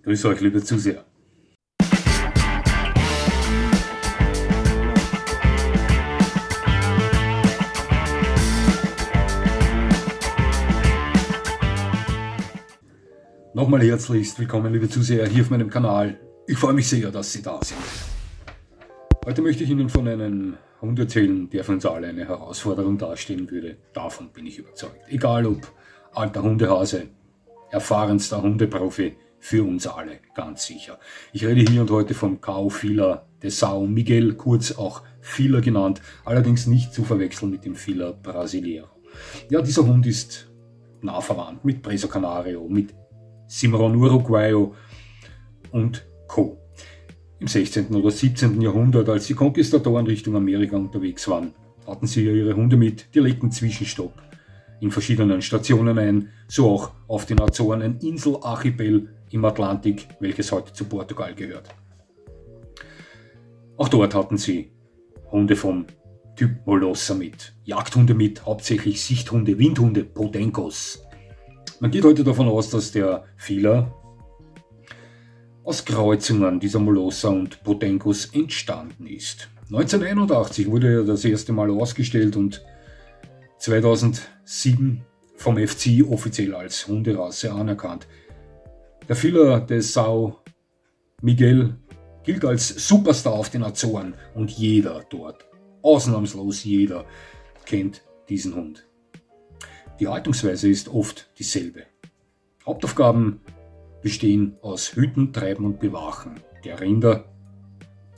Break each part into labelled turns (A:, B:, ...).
A: Grüß euch, liebe Zuseher. Nochmal herzlichst willkommen, liebe Zuseher, hier auf meinem Kanal. Ich freue mich sehr, dass Sie da sind. Heute möchte ich Ihnen von einem Hund erzählen, der für uns alle eine Herausforderung darstellen würde. Davon bin ich überzeugt. Egal ob alter Hundehase, erfahrenster Hundeprofi, für uns alle, ganz sicher. Ich rede hier und heute vom Cao Fila de São Miguel, kurz auch Fila genannt, allerdings nicht zu verwechseln mit dem Fila Brasileiro. Ja, dieser Hund ist nah verwandt mit Preso Canario, mit Cimarron Uruguayo und Co. Im 16. oder 17. Jahrhundert, als die Konquistadoren Richtung Amerika unterwegs waren, hatten sie ja ihre Hunde mit, die legten Zwischenstopp in verschiedenen Stationen ein, so auch auf den Azoren, ein Inselarchipel im Atlantik, welches heute zu Portugal gehört. Auch dort hatten sie Hunde vom Typ Molosser mit, Jagdhunde mit, hauptsächlich Sichthunde, Windhunde, Podencos. Man geht heute davon aus, dass der Fila aus Kreuzungen dieser Molosser und Podencos entstanden ist. 1981 wurde er das erste Mal ausgestellt und 2007 vom FCI offiziell als Hunderasse anerkannt. Der Fila de São Miguel gilt als Superstar auf den Azoren und jeder dort, ausnahmslos jeder, kennt diesen Hund. Die Haltungsweise ist oft dieselbe. Hauptaufgaben bestehen aus Hüten, Treiben und Bewachen der Rinder,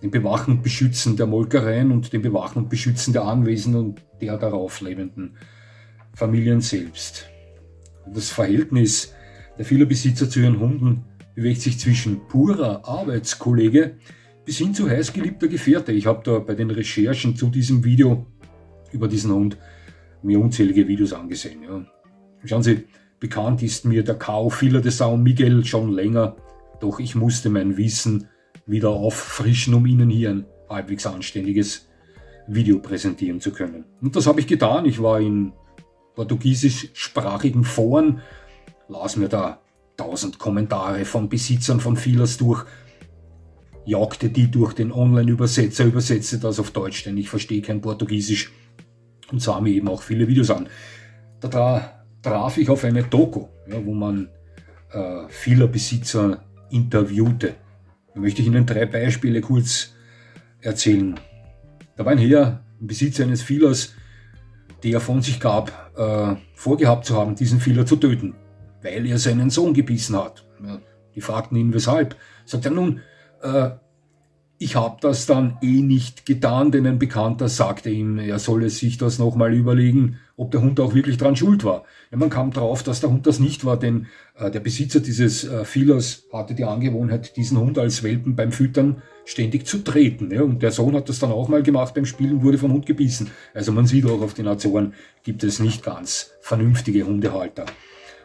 A: dem Bewachen und Beschützen der Molkereien und dem Bewachen und Beschützen der Anwesen und der darauf lebenden Familien selbst. Das Verhältnis der vielen Besitzer zu ihren Hunden bewegt sich zwischen purer Arbeitskollege bis hin zu heißgeliebter Gefährte. Ich habe da bei den Recherchen zu diesem Video über diesen Hund mir unzählige Videos angesehen. Ja. Schauen Sie, bekannt ist mir der Cao Fila de São Miguel schon länger, doch ich musste mein Wissen wieder auffrischen, um Ihnen hier ein halbwegs anständiges Video präsentieren zu können. Und das habe ich getan. Ich war in portugiesischsprachigen Foren, las mir da 1000 Kommentare von Besitzern von Filas durch, jagte die durch den Online-Übersetzer, übersetzte das auf Deutsch, denn ich verstehe kein Portugiesisch, und sah mir eben auch viele Videos an. Da traf ich auf eine Doku, ja, wo man Fila-Besitzer interviewte. Da möchte ich Ihnen 3 Beispiele kurz erzählen. Da war ein Herr, ein Besitzer eines Filas, der von sich gab, vorgehabt zu haben, diesen Fila zu töten, weil er seinen Sohn gebissen hat. Ja, die fragten ihn, weshalb. Sagt er, nun, ich habe das dann nicht getan, denn ein Bekannter sagte ihm, er solle sich das nochmal überlegen, ob der Hund auch wirklich dran schuld war. Ja, man kam drauf, dass der Hund das nicht war, denn der Besitzer dieses Filas hatte die Angewohnheit, diesen Hund als Welpen beim Füttern ständig zu treten. Ja, und der Sohn hat das dann auch mal gemacht beim Spielen, wurde vom Hund gebissen. Also man sieht auch, auf den Azoren gibt es nicht ganz vernünftige Hundehalter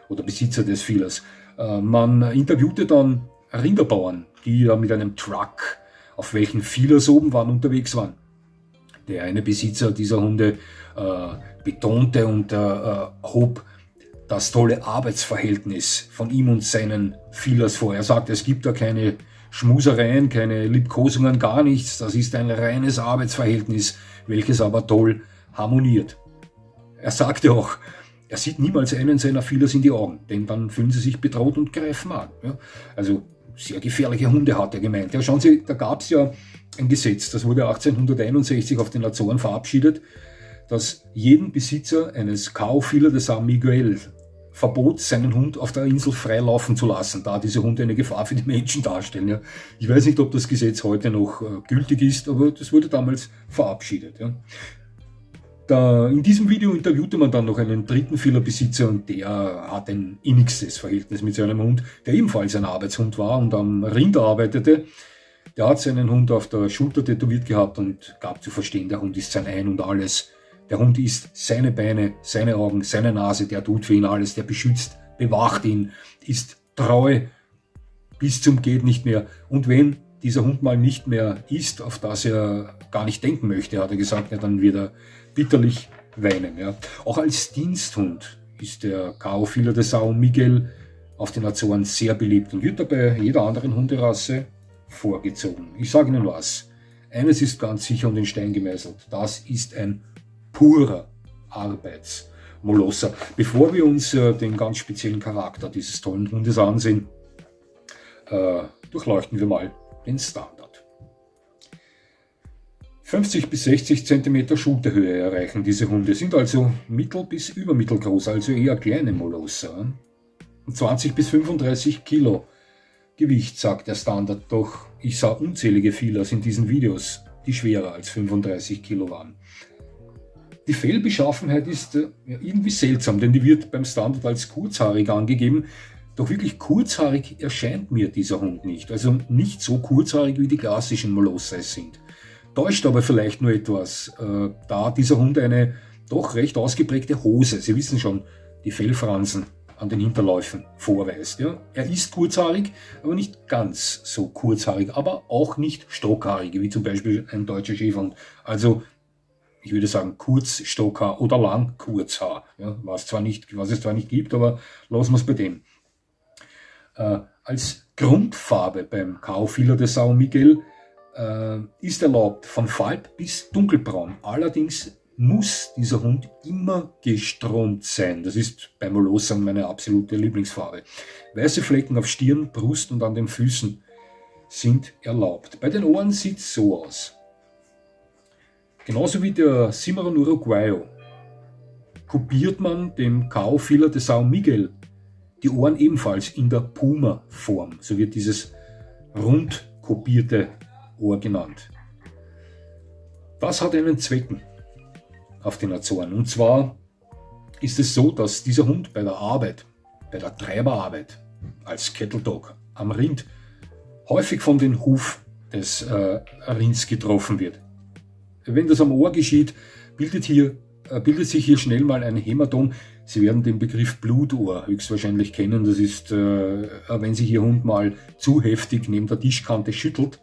A: oder Besitzer des Filas. Man interviewte dann Rinderbauern, die da mit einem Truck, auf welchen Filas oben waren, unterwegs waren. Der eine Besitzer dieser Hunde betonte und hob das tolle Arbeitsverhältnis von ihm und seinen Filas vor. Er sagte, es gibt da keine Schmusereien, keine Liebkosungen, gar nichts. Das ist ein reines Arbeitsverhältnis, welches aber toll harmoniert. Er sagte auch, er sieht niemals einen seiner Filas in die Augen, denn dann fühlen sie sich bedroht und greifen an. Ja, also sehr gefährliche Hunde hat er gemeint. Ja, schauen Sie, da gab es ja ein Gesetz, das wurde 1861 auf den Azoren verabschiedet, das jeden Besitzer eines Cao Fila de São Miguel verbot, seinen Hund auf der Insel frei laufen zu lassen, da diese Hunde eine Gefahr für die Menschen darstellen. Ja. Ich weiß nicht, ob das Gesetz heute noch gültig ist, aber das wurde damals verabschiedet. Ja. In diesem Video interviewte man dann noch einen dritten Fila-Besitzer und der hat ein innigstes Verhältnis mit seinem Hund, der ebenfalls ein Arbeitshund war und am Rind arbeitete. Der hat seinen Hund auf der Schulter tätowiert gehabt und gab zu verstehen, der Hund ist sein Ein und Alles. Der Hund isst seine Beine, seine Augen, seine Nase, der tut für ihn alles, der beschützt, bewacht ihn, ist treu bis zum geht nicht mehr. Und wenn dieser Hund mal nicht mehr isst, auf das er gar nicht denken möchte, hat er gesagt, ja, dann wird er bitterlich weinen. Ja. Auch als Diensthund ist der Cao Fila de São Miguel auf den Azoren sehr beliebt und wird dabei jeder anderen Hunderasse vorgezogen. Ich sage Ihnen was, eines ist ganz sicher und in Stein gemeißelt, das ist ein purer Arbeitsmolosser. Bevor wir uns den ganz speziellen Charakter dieses tollen Hundes ansehen, durchleuchten wir mal den Standard. 50 bis 60 cm Schulterhöhe erreichen diese Hunde, sind also mittel- bis übermittelgroß, also eher kleine Molosser. 20 bis 35 Kilo Gewicht, sagt der Standard, doch ich sah unzählige Feelers in diesen Videos, die schwerer als 35 Kilo waren. Die Fellbeschaffenheit ist irgendwie seltsam, denn die wird beim Standard als kurzhaarig angegeben, doch wirklich kurzhaarig erscheint mir dieser Hund nicht, also nicht so kurzhaarig wie die klassischen Molosser sind. Täuscht aber vielleicht nur etwas, da dieser Hund eine doch recht ausgeprägte Hose, Sie wissen schon, die Fellfransen an den Hinterläufen vorweist. Ja. Er ist kurzhaarig, aber nicht ganz so kurzhaarig, aber auch nicht stockhaarig, wie zum Beispiel ein deutscher Schäferhund. Also ich würde sagen kurz Stockhaar oder lang Kurzhaar, ja, was es zwar nicht gibt, aber lassen wir es bei dem. Als Grundfarbe beim Cao-Fila de São Miguel ist erlaubt von Falb bis Dunkelbraun. Allerdings muss dieser Hund immer gestromt sein. Das ist bei Molossern meine absolute Lieblingsfarbe. Weiße Flecken auf Stirn, Brust und an den Füßen sind erlaubt. Bei den Ohren sieht es so aus. Genauso wie der Cimarron Uruguayo kopiert man dem Cao-Fila de São Miguel die Ohren ebenfalls in der Puma-Form. So wird dieses rund kopierte Ohr genannt. Das hat einen Zwecken auf den Azoren. Und zwar ist es so, dass dieser Hund bei der Arbeit, bei der Treiberarbeit als Cattle Dog am Rind häufig von den Huf des Rinds getroffen wird. Wenn das am Ohr geschieht, bildet sich hier schnell mal ein Hämatom. Sie werden den Begriff Blutohr höchstwahrscheinlich kennen. Das ist, wenn sich Ihr Hund mal zu heftig neben der Tischkante schüttelt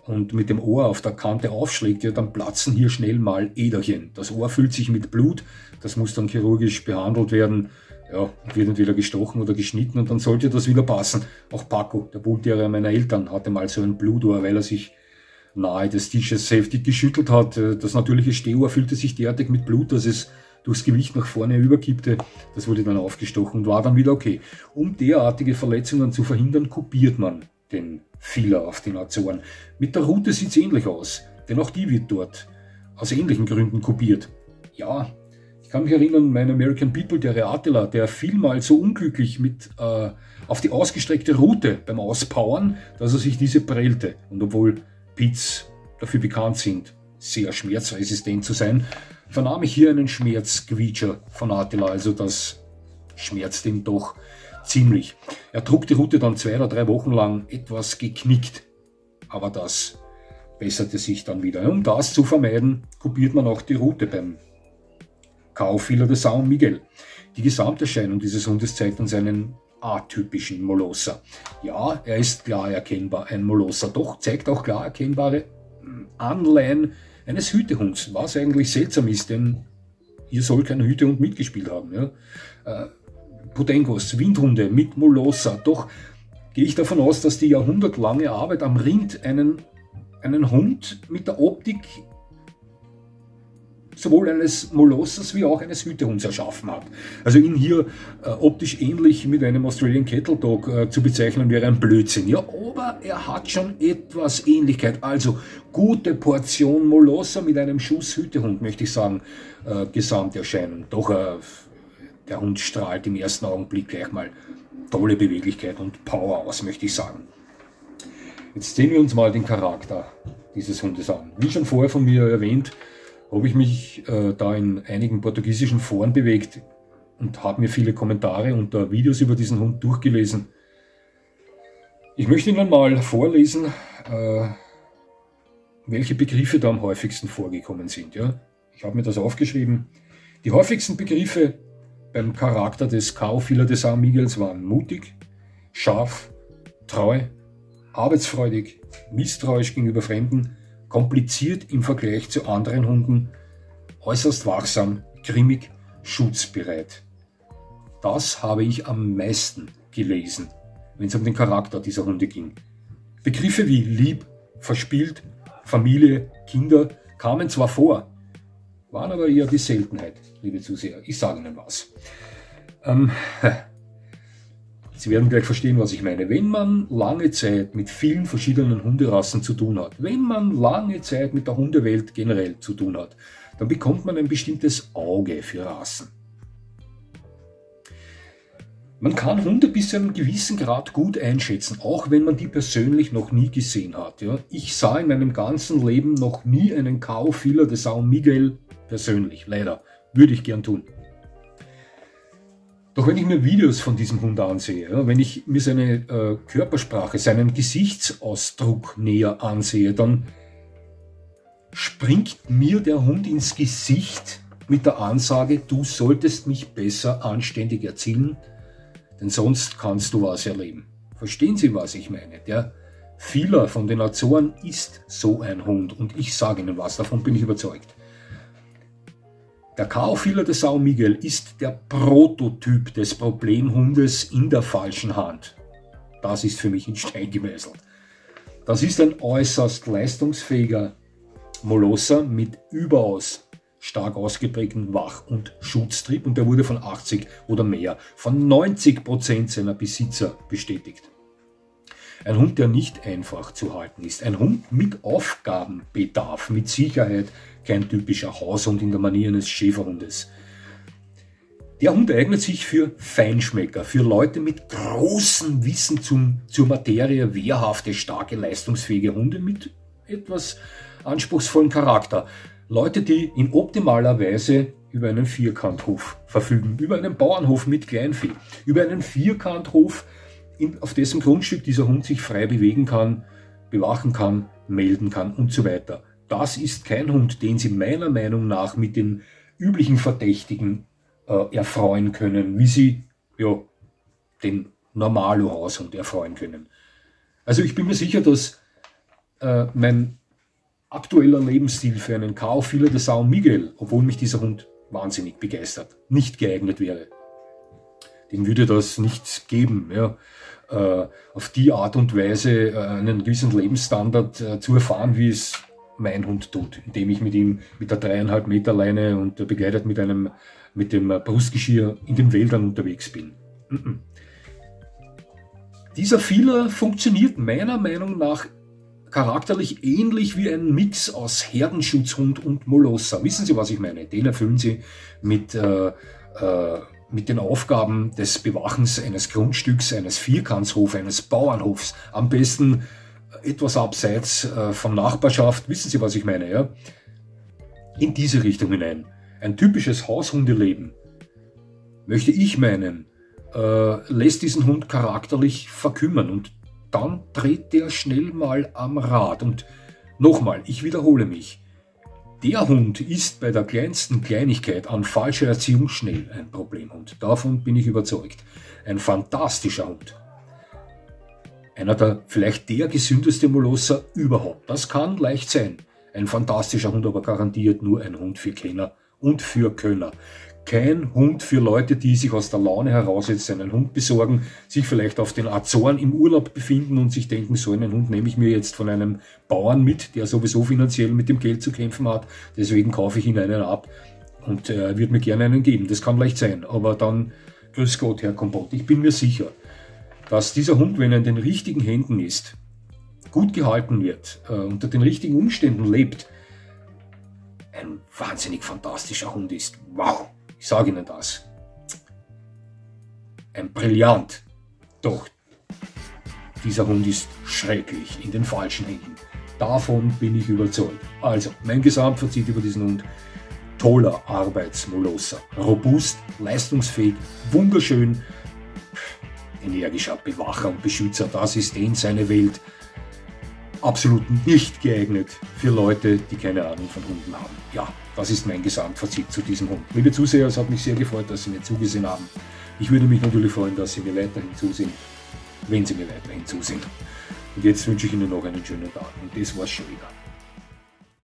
A: und mit dem Ohr auf der Kante aufschlägt, ja, dann platzen hier schnell mal Äderchen. Das Ohr füllt sich mit Blut, das muss dann chirurgisch behandelt werden, ja, wird entweder gestochen oder geschnitten und dann sollte das wieder passen. Auch Paco, der Bullterrier meiner Eltern, hatte mal so ein Blutohr, weil er sich nahe des Tisches heftig geschüttelt hat. Das natürliche Stehohr füllte sich derartig mit Blut, dass es durchs Gewicht nach vorne überkippte. Das wurde dann aufgestochen und war dann wieder okay. Um derartige Verletzungen zu verhindern, kopiert man den Fila auf den Azoren. Mit der Rute sieht es ähnlich aus, denn auch die wird dort aus ähnlichen Gründen kopiert. Ja, ich kann mich erinnern, mein American People, der Reatela, der fiel mal so unglücklich auf die ausgestreckte Rute beim Auspowern, dass er sich diese prellte. Und obwohl Pits dafür bekannt sind, sehr schmerzresistent zu sein, vernahm ich hier einen Schmerzquietscher von Attila, also das schmerzt ihm doch ziemlich. Er trug die Rute dann 2 oder 3 Wochen lang etwas geknickt, aber das besserte sich dann wieder. Um das zu vermeiden, kopiert man auch die Rute beim Cao-Fila de São Miguel. Die Gesamterscheinung dieses Hundes zeigt uns einen atypischen Molosser. Ja, er ist klar erkennbar ein Molosser, doch zeigt auch klar erkennbare Anleihen eines Hütehunds, was eigentlich seltsam ist, denn hier soll kein Hütehund mitgespielt haben. Ja? Potengos, Windhunde mit Molosser, doch gehe ich davon aus, dass die jahrhundertlange Arbeit am Rind einen Hund mit der Optik sowohl eines Molossers wie auch eines Hütehunds erschaffen hat. Also ihn hier optisch ähnlich mit einem Australian Cattle Dog zu bezeichnen, wäre ein Blödsinn. Ja, aber er hat schon etwas Ähnlichkeit. Also gute Portion Molosser mit einem Schuss Hütehund, möchte ich sagen, Gesamterscheinung. Doch der Hund strahlt im ersten Augenblick gleich mal tolle Beweglichkeit und Power aus, möchte ich sagen. Jetzt sehen wir uns mal den Charakter dieses Hundes an. Wie schon vorher von mir erwähnt, habe ich mich da in einigen portugiesischen Foren bewegt und habe mir viele Kommentare unter Videos über diesen Hund durchgelesen. Ich möchte Ihnen mal vorlesen, welche Begriffe da am häufigsten vorgekommen sind. Ja? Ich habe mir das aufgeschrieben. Die häufigsten Begriffe beim Charakter des Cao-Fila de São Miguel waren mutig, scharf, treu, arbeitsfreudig, misstrauisch gegenüber Fremden, kompliziert im Vergleich zu anderen Hunden, äußerst wachsam, grimmig, schutzbereit. Das habe ich am meisten gelesen, wenn es um den Charakter dieser Hunde ging. Begriffe wie lieb, verspielt, Familie, Kinder kamen zwar vor, waren aber eher die Seltenheit, liebe Zuseher. Ich sage Ihnen was. Sie werden gleich verstehen, was ich meine. Wenn man lange Zeit mit vielen verschiedenen Hunderassen zu tun hat, wenn man lange Zeit mit der Hundewelt generell zu tun hat, dann bekommt man ein bestimmtes Auge für Rassen. Man kann Hunde bis zu einem gewissen Grad gut einschätzen, auch wenn man die persönlich noch nie gesehen hat. Ja. Ich sah in meinem ganzen Leben noch nie einen Cao Fila de São Miguel persönlich, leider. Würde ich gern tun. Doch wenn ich mir Videos von diesem Hund ansehe, ja, wenn ich mir seine Körpersprache, seinen Gesichtsausdruck näher ansehe, dann springt mir der Hund ins Gesicht mit der Ansage, du solltest mich besser anständig erziehen, denn sonst kannst du was erleben. Verstehen Sie, was ich meine? Der Fila von den Azoren ist so ein Hund und ich sage Ihnen was, davon bin ich überzeugt. Der Cao Fila de São Miguel ist der Prototyp des Problemhundes in der falschen Hand. Das ist für mich in Stein gemeißelt. Das ist ein äußerst leistungsfähiger Molosser mit überaus stark ausgeprägten Wach- und Schutztrieb und der wurde von 80 oder mehr, von 90% seiner Besitzer bestätigt. Ein Hund, der nicht einfach zu halten ist. Ein Hund mit Aufgabenbedarf, mit Sicherheit kein typischer Haushund in der Manier eines Schäferhundes. Der Hund eignet sich für Feinschmecker, für Leute mit großem Wissen zur Materie, wehrhafte, starke, leistungsfähige Hunde mit etwas anspruchsvollem Charakter. Leute, die in optimaler Weise über einen Vierkanthof verfügen, über einen Bauernhof mit Kleinvieh, über einen Vierkanthof, auf dessen Grundstück dieser Hund sich frei bewegen kann, bewachen kann, melden kann und so weiter. Das ist kein Hund, den Sie meiner Meinung nach mit den üblichen Verdächtigen erfreuen können, wie Sie den Normalo-Haushund erfreuen können. Also ich bin mir sicher, dass mein aktueller Lebensstil für einen Cao Fila de São Miguel, obwohl mich dieser Hund wahnsinnig begeistert, nicht geeignet wäre. Dem würde das nicht geben, ja, auf die Art und Weise einen gewissen Lebensstandard zu erfahren, wie es mein Hund tut, indem ich mit ihm mit der 3,5 Meter Leine und begleitet mit dem Brustgeschirr in den Wäldern unterwegs bin. Dieser Fila funktioniert meiner Meinung nach charakterlich ähnlich wie ein Mix aus Herdenschutzhund und Molosser. Wissen Sie, was ich meine? Den erfüllen Sie mit den Aufgaben des Bewachens eines Grundstücks, eines Vierkantshofs, eines Bauernhofs. Am besten etwas abseits von Nachbarschaft. Wissen Sie, was ich meine? Ja? In diese Richtung hinein. Ein typisches Haushundeleben, möchte ich meinen, lässt diesen Hund charakterlich verkümmern und dann dreht der schnell mal am Rad. Und nochmal, ich wiederhole mich, der Hund ist bei der kleinsten Kleinigkeit an falscher Erziehung schnell ein Problemhund. Davon bin ich überzeugt. Ein fantastischer Hund. Vielleicht der gesündeste Molosser überhaupt. Das kann leicht sein. Ein fantastischer Hund, aber garantiert nur ein Hund für Kenner und für Könner. Kein Hund für Leute, die sich aus der Laune heraus jetzt einen Hund besorgen, sich vielleicht auf den Azoren im Urlaub befinden und sich denken, so einen Hund nehme ich mir jetzt von einem Bauern mit, der sowieso finanziell mit dem Geld zu kämpfen hat, deswegen kaufe ich ihn einen ab und er wird mir gerne einen geben. Das kann leicht sein, aber dann, grüß Gott, Herr Kompott, ich bin mir sicher, dass dieser Hund, wenn er in den richtigen Händen ist, gut gehalten wird, unter den richtigen Umständen lebt, ein wahnsinnig fantastischer Hund ist. Wow! Ich sage Ihnen das. Ein Brillant. Doch, dieser Hund ist schrecklich in den falschen Händen. Davon bin ich überzeugt. Also, mein Gesamtfazit über diesen Hund. Toller Arbeitsmolosser. Robust, leistungsfähig, wunderschön, energischer Bewacher und Beschützer. Das ist seine Welt. Absolut nicht geeignet für Leute, die keine Ahnung von Hunden haben. Ja, das ist mein Gesamtfazit zu diesem Hund. Liebe Zuseher, es hat mich sehr gefreut, dass Sie mir zugesehen haben. Ich würde mich natürlich freuen, dass Sie mir weiterhin zusehen, wenn Sie mir weiterhin zusehen. Und jetzt wünsche ich Ihnen noch einen schönen Tag. Und das war's schon wieder.